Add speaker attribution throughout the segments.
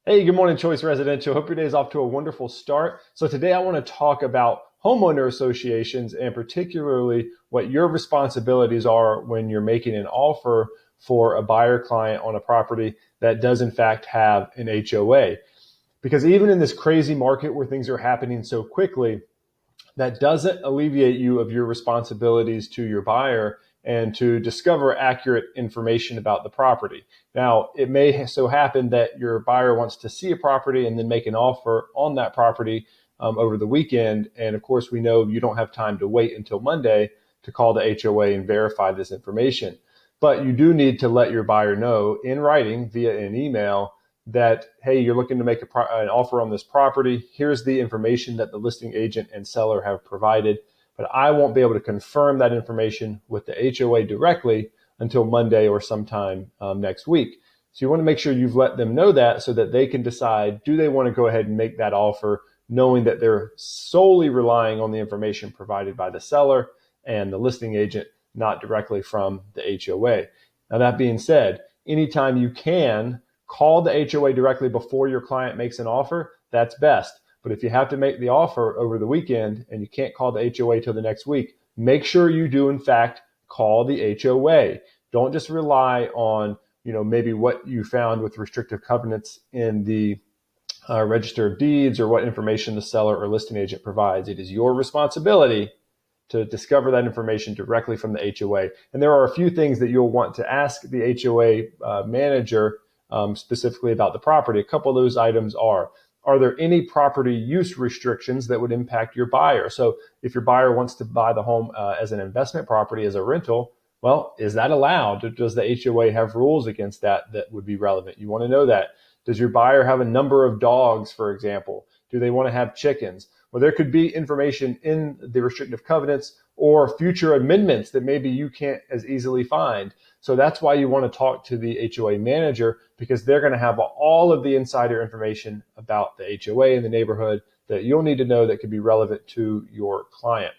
Speaker 1: Hey, good morning, Choice Residential. Hope your day is off to a wonderful start. So today I want to talk about homeowner associations and particularly what your responsibilities are when you're making an offer for a buyer client on a property that does in fact have an HOA. Because even in this crazy market where things are happening so quickly, that doesn't alleviate you of your responsibilities to your buyer and to discover accurate information about the property. Now, it may so happen that your buyer wants to see a property and then make an offer on that property over the weekend. And of course, we know you don't have time to wait until Monday to call the HOA and verify this information. But you do need to let your buyer know in writing via an email that, hey, you're looking to make an offer on this property. Here's the information that the listing agent and seller have provided, but I won't be able to confirm that information with the HOA directly until Monday or sometime next week. So you want to make sure you've let them know that so that they can decide, do they want to go ahead and make that offer, knowing that they're solely relying on the information provided by the seller and the listing agent, not directly from the HOA. Now, that being said, anytime you can, call the HOA directly before your client makes an offer, that's best. But if you have to make the offer over the weekend and you can't call the HOA till the next week, make sure you do in fact call the HOA. Don't just rely on, maybe what you found with restrictive covenants in the Register of Deeds or what information the seller or listing agent provides. It is your responsibility to discover that information directly from the HOA. And there are a few things that you'll want to ask the HOA manager specifically about the property. A couple of those items are there any property use restrictions that would impact your buyer? So if your buyer wants to buy the home as an investment property, as a rental, well, is that allowed? Does the HOA have rules against that would be relevant? You want to know that. Does your buyer have a number of dogs, for example? Do they want to have chickens? Well, there could be information in the restrictive covenants or future amendments that maybe you can't as easily find. So that's why you want to talk to the HOA manager, because they're going to have all of the insider information about the HOA in the neighborhood that you'll need to know that could be relevant to your client.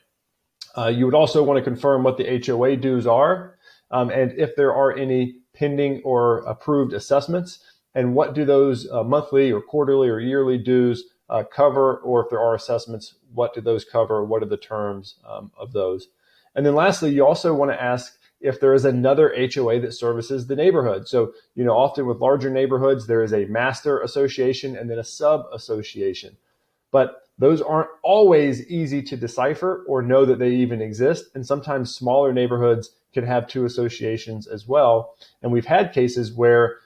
Speaker 1: You would also want to confirm what the HOA dues are, and if there are any pending or approved assessments, and what do those monthly or quarterly or yearly dues cover, or if there are assessments, what do those cover? What are the terms of those? And then lastly, you also want to ask if there is another HOA that services the neighborhood. So, often with larger neighborhoods, there is a master association and then a sub-association. But those aren't always easy to decipher or know that they even exist. And sometimes smaller neighborhoods can have two associations as well. And we've had cases where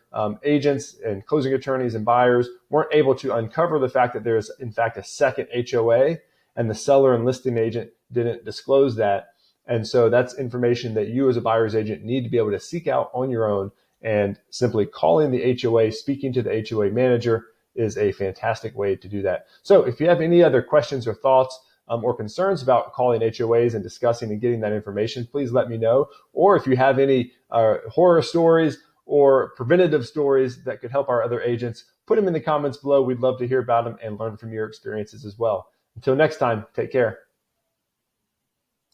Speaker 1: agents and closing attorneys and buyers weren't able to uncover the fact that there's in fact a second HOA, and the seller and listing agent didn't disclose that. And so that's information that you as a buyer's agent need to be able to seek out on your own, and simply calling the HOA, speaking to the HOA manager is a fantastic way to do that. So if you have any other questions or thoughts or concerns about calling HOAs and discussing and getting that information, please let me know. Or if you have any horror stories or preventative stories that could help our other agents, put them in the comments below. We'd love to hear about them and learn from your experiences as well. Until next time, take care.